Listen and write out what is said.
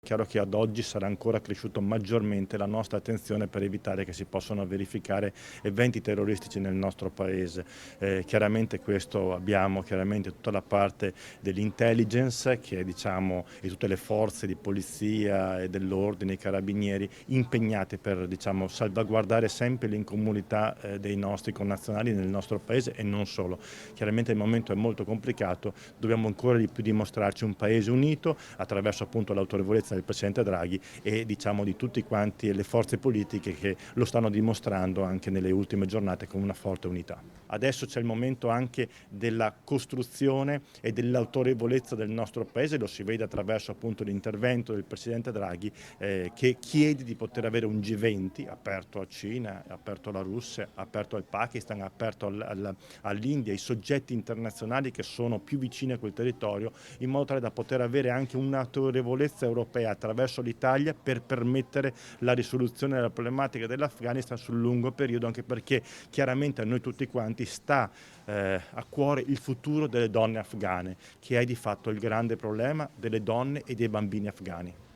È chiaro che ad oggi sarà ancora cresciuto maggiormente la nostra attenzione per evitare che si possano verificare eventi terroristici nel nostro paese. Chiaramente questo abbiamo tutta la parte dell'intelligence e tutte le forze di polizia e dell'ordine, i carabinieri impegnati per salvaguardare sempre l'incolumità dei nostri connazionali nel nostro paese e non solo. Chiaramente il momento è molto complicato, dobbiamo ancora di più dimostrarci un paese unito attraverso appunto l'autorevolezza del Presidente Draghi e di tutti quanti le forze politiche che lo stanno dimostrando anche nelle ultime giornate con una forte unità. Adesso c'è il momento anche della costruzione e dell'autorevolezza del nostro Paese, lo si vede attraverso appunto l'intervento del Presidente Draghi che chiede di poter avere un G20 aperto a Cina, aperto alla Russia, aperto al Pakistan, aperto all'India, ai soggetti internazionali che sono più vicini a quel territorio, in modo tale da poter avere anche un'autorevolezza europea attraverso l'Italia per permettere la risoluzione della problematica dell'Afghanistan sul lungo periodo, anche perché chiaramente a noi tutti quanti sta a cuore il futuro delle donne afghane, che è di fatto il grande problema delle donne e dei bambini afghani.